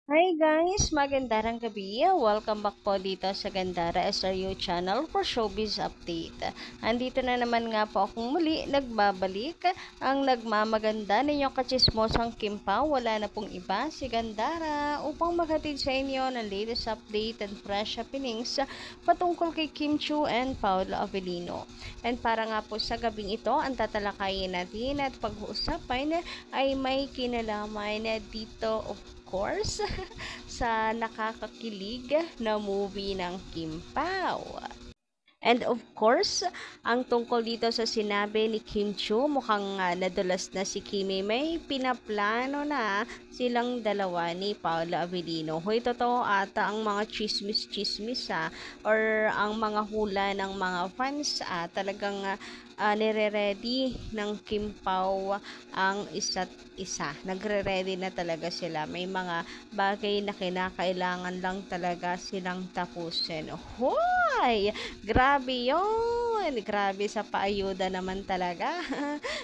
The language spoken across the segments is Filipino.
Hi guys! Magandang gabi. Welcome back po dito sa Gandara SRU channel for Showbiz Update. Andito na naman nga po akong muli nagbabalik ang nagmamaganda ninyong kachismosang Kimpa. Wala na pong iba si Gandara upang maghatid sa inyo ng latest update and fresh happenings patungkol kay Kim Chiu and Paolo Avellino. And para nga po sa gabing ito, ang tatalakayin natin at pag-uusapan ay may kinalaman dito of course sa nakakakilig na movie ng Kim Pao. And of course, ang tungkol dito sa sinabi ni Kim Chiu, mukhang nadulas na si Kimi. May pinaplano na silang dalawa ni Paolo Avellino. Hoy, totoo ata ang mga chismis-chismis or ang mga hula ng mga fans talagang nire-ready ng Kim Pao ang isa't isa. Nagre-ready na talaga sila. May mga bagay na kinakailangan lang talaga silang tapusin. Hoy! Grabe yun! Grabe sa paayuda naman talaga.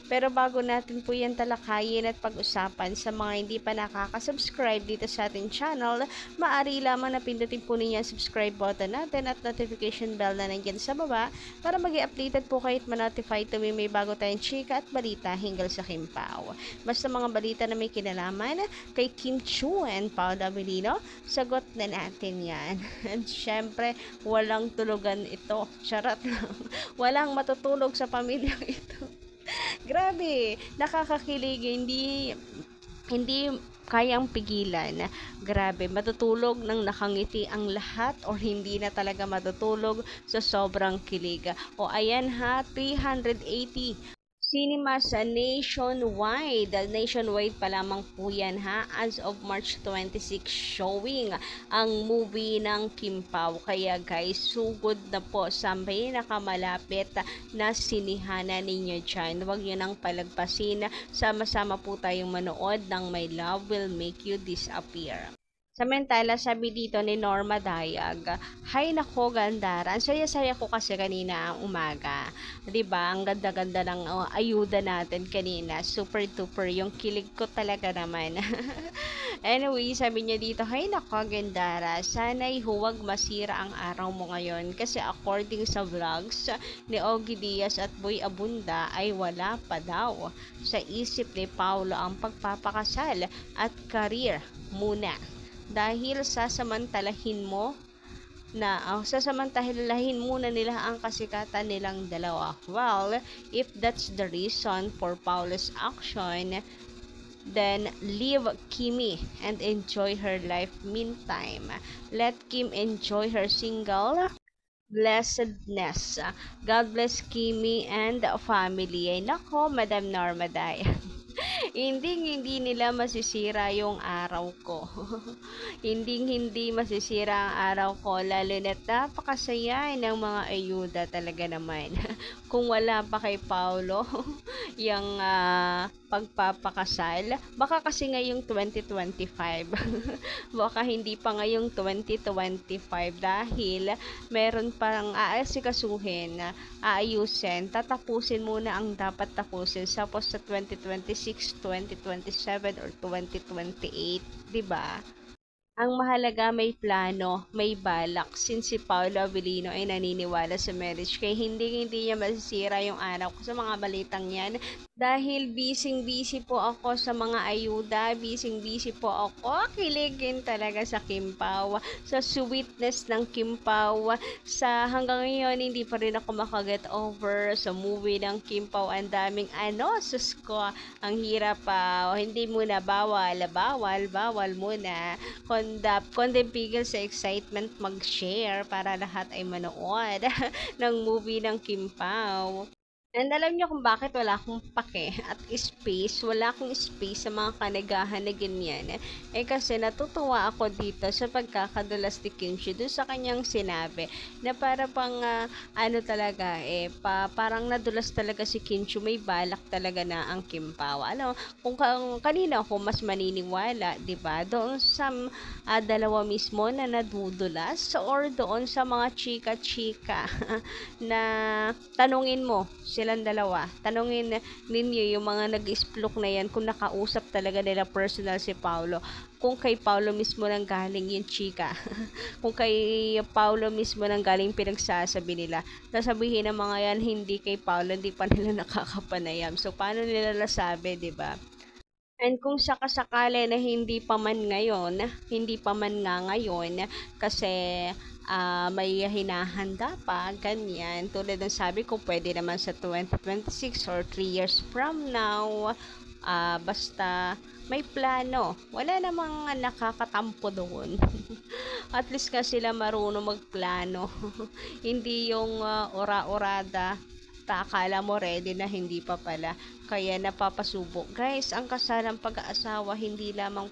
Pero bago natin po yan talakayin at pag-usapan, sa mga hindi pa nakaka-subscribe dito sa ating channel, maaari lamang na pindutin po ninyo ang subscribe button natin at notification bell na nandyan sa baba para mag-i-updated po kayo at ma-notify tuwing may bago tayong chika at balita hinggil sa Kim Pao. Basta mga balita na may kinalaman kay Kim Chiu and Paolo Avellino, sagot na natin yan. At syempre, walang tulugan ito. Charot lang. Walang matutulog sa pamilyang ito. Grabe, nakakakilig, hindi kayang pigilan. Grabe, matutulog nang nakangiti ang lahat or hindi na talaga matutulog sa sobrang kilig. O ayan ha, 380 cinemas nationwide. Nationwide pa lamang po yan ha. As of March 26 showing ang movie ng Kim Pao. Kaya guys, sugod na po sa pinakamalapit na sinihana ninyo dyan. Huwag nyo nang palagpasin. Sama-sama po tayong manood ng My Love Will Make You Disappear. Samantala, sabi dito ni Norma Dayag, "Hay nako, Gandara. Ang saya-saya ko kasi kanina ang umaga. 'Di ba? Ang ganda-ganda ng ayuda natin kanina. Super duper yung kilig ko talaga naman." Anyway, sabi niya dito, "Hay nako, Gandara. Sana'y huwag masira ang araw mo ngayon kasi according sa vlogs ni Ogie Diaz at Boy Abunda ay wala pa daw sa isip ni Paolo ang pagpapakasal at career muna. Dahil sasamantalahin muna nila ang kasikatan nilang dalawa. Well, if that's the reason for Paula's action, then leave Kimi and enjoy her life meantime. Let Kim enjoy her single blessedness. God bless Kimi and family." Ay nako, Madam Norma Day. Hindi nila masisira yung araw ko. Hindi masisira ang araw ko, lalo na't napakasaya ng mga ayuda talaga naman. Kung wala pa kay Paulo, yung pagpapakasal, baka kasi ngayong 2025. Baka hindi pa ngayong 2025 dahil meron pang aasikasuhin, aayusin, tatapusin muna ang dapat tapusin tapos sa 2026, 2027 or 2028, 'di ba? Ang mahalaga may plano, may balak. Since si Paolo Avellino ay naniniwala sa marriage, kaya hindi niya masisira yung araw ko sa mga balitang yan. Dahil busy po ako sa mga ayuda, busy po ako. Kiligin talaga sa Kim Pao, sa sweetness ng Kim Pao. Sa hanggang ngayon, hindi pa rin ako makaget over sa movie ng Kim Pao. Ang daming sus ko, ang hirap pa. Hindi muna, bawal muna. Kundi pigil sa excitement mag-share para lahat ay manood ng movie ng Kim Pao. And alam niyo kung bakit wala akong pake at wala akong space sa mga kanagahan na ganyan. Kasi natutuwa ako dito sa pagkakadulas ni Kim Chiu doon sa kanyang sinabi na para pang talaga parang nadulas talaga si Kim Chiu, may balak talaga na ang Kim Pao. Kung kanina ako mas maniniwala, 'di ba? Doon sa dalawa mismo na nadudulas or doon sa mga chika-chika na tanungin mo sila nilang dalawa. Tanungin ninyo yung mga nag-isplok na yan kung nakausap talaga nila personal si Paolo. Kung kay Paolo mismo nang galing yung chika. Kung kay Paolo mismo nang galing pinagsasabi nila. Sasabihin ng mga yan, hindi kay Paolo, hindi pa nila nakakapanayam. So, paano nila nasabi, di ba? And kung sakasakali na hindi pa man nga ngayon, kasi may hinahanda pa, ganyan. Tulad ng sabi ko, pwede naman sa 2026 or 3 years from now, basta may plano. Wala namang nakakatampo doon. At least nga sila marunong magplano. Hindi yung ora-orada akala mo ready na hindi pa pala kaya napapasubo. Guys, ang kasalang pag-aasawa hindi lamang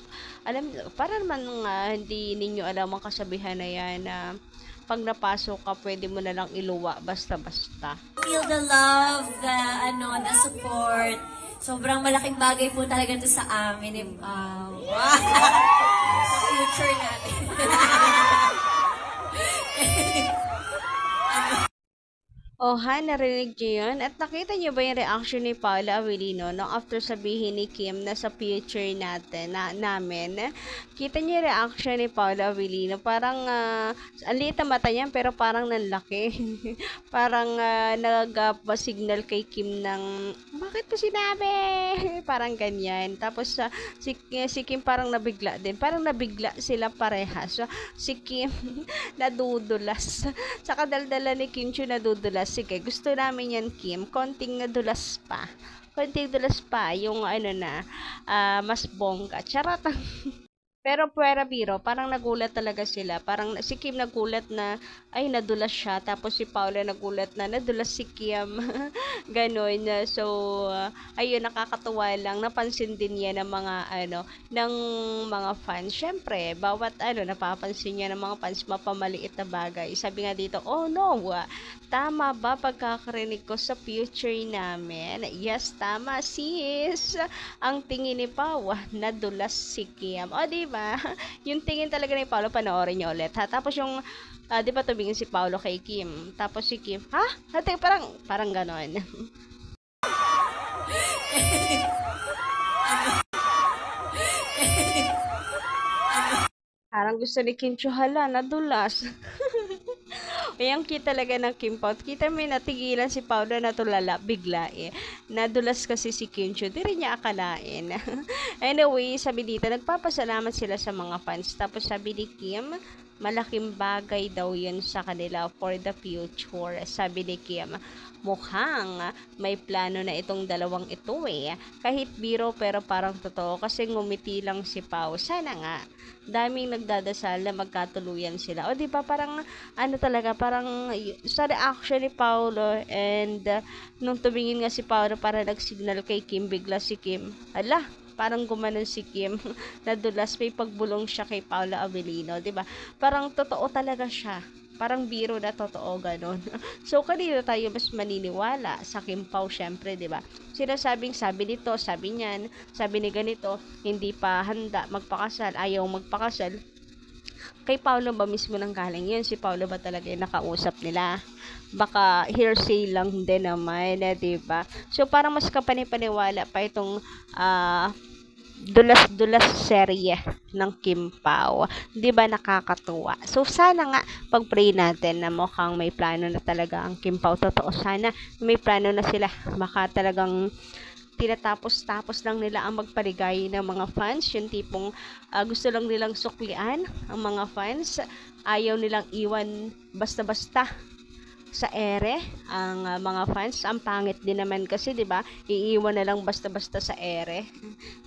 para naman hindi ninyo alam ang kasabihan na yan na pag napasok ka pwede mo na lang iluwa basta-basta. Feel the love, the support. Sobrang malaking bagay po talaga to sa amin. Wow. Sa future natin. Narinig niyo yun? At nakita niyo ba yung reaction ni Paolo Avellino nung after sabihin ni Kim na sa future namin? Kita niyo yung reaction ni Paolo Avellino? Parang, ang liit na mata niya, pero parang nanlaki. Parang nag-signal kay Kim ng, bakit mo sinabi? Parang ganyan. Tapos, si Kim parang nabigla din. Parang nabigla sila parehas. So, si Kim, nadudulas. Sa kadaldala ni Kim Chiu, nadudulas. Sige, gusto namin yan, Kim. Konting dulas pa. Konting dulas pa. Yung mas bongga. Charot. Pero puwera biro, parang nagulat talaga sila. Parang si Kim nagulat na, ay nadulas siya. Tapos si Paula nagulat na, nadulas si Kim. Ganon. So, ayun, nakakatuwa lang. Napansin din niya ng mga, ng mga fans. Siyempre, bawat, napapansin niya ng mga fans, mapamaliit na bagay. Sabi nga dito, oh no, tama ba pagkakarinig ko sa future namin? Yes, tama sis. Ang tingin ni Pau, nadulas si Kim. O, diba? Yung tingin talaga ni Paolo, panoorin niyo ulit, ha? Tapos yung, di ba tumingin si Paolo kay Kim? Tapos si Kim, ha? Ate, parang ganon. Parang gusto ni Kim Chiu, hala, nadulas. Yung cute talaga ng Kim Pao. Kita mo natigilan si Paolo na tulala bigla eh. Nadulas kasi si Kim Chiu. Di rin niya akalain. Anyway, sabi dito, nagpapasalamat sila sa mga fans. Tapos sabi ni Kim, malaking bagay daw yun sa kanila for the future. Sabi ni Kim, mukhang may plano na itong dalawang ito eh. Kahit biro pero parang totoo kasi ngumiti lang si Pao. Sana nga. Daming nagdadasal na magkatuluyan sila. O di ba parang talaga parang sa reaction ni Paolo and nung tumingin nga si Paolo para nag-signal kay Kim, bigla si Kim, ala, parang gumanon si Kim. Nadulas, may pagbulong siya kay Paolo Avellino, di ba? Parang totoo talaga siya. Parang biro na totoo, ganon. So, kanina tayo mas maniniwala sa Kim Pao, syempre, di ba? Sinasabing, sabi nito, sabi niyan, sabi ni ganito, hindi pa handa magpakasal, ayaw magpakasal. Kay Paolo ba mismo nang galing yun? Si Paolo ba talaga yung nakausap nila? Baka hearsay lang din naman, di ba? So, parang mas kapanipaniwala pa itong, dulas-dulas serye ng Kim Pao. 'Di ba nakakatuwa? So sana nga pag-pray natin na mukhang may plano na talaga ang Kim Pao. Totoo, sana may plano na sila. Baka talagang tinatapos-tapos lang nila ang magpaligay ng mga fans. Yung tipong gusto lang nilang suklian ang mga fans. Ayaw nilang iwan basta-basta sa ere ang mga fans. Ang pangit din naman kasi, 'di ba? Iiwan na lang basta-basta sa ere.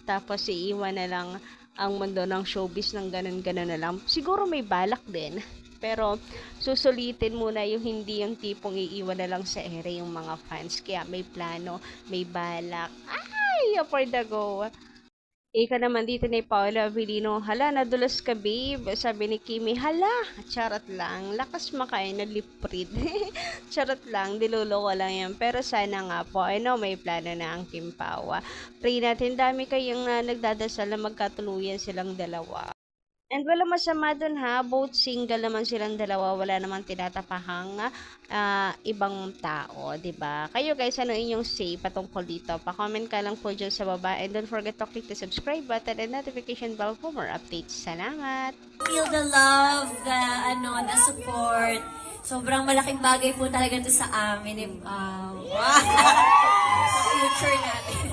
Tapos iiwan na lang ang mundo ng showbiz ng ganun-ganun na lang. Siguro may balak din. Pero susulitin muna yung hindi yung tipong iiwan na lang sa ere yung mga fans. Kaya may plano, may balak. Ay, for the go. Ika naman dito ni Paolo Avellino, hala, nadulas ka, babe. Sabi ni Kimi, hala, charot lang. Lakas makain na liprid. Charot lang, diluloko lang yan. Pero sana nga po, may plano na ang Kim Pao. Pray natin, dami kayong nagdadasal na magkatuluyan silang dalawa. And wala masama dun ha, both single naman silang dalawa, wala namang tinatapahang ibang tao, 'di ba? Kayo guys, ano inyong say patungkol dito? Pa-comment ka lang po dyan sa baba and don't forget to click the subscribe button and notification bell for more updates. Salamat! Feel the love, the support. Sobrang malaking bagay po talaga to sa amin. Wow! Sa future natin.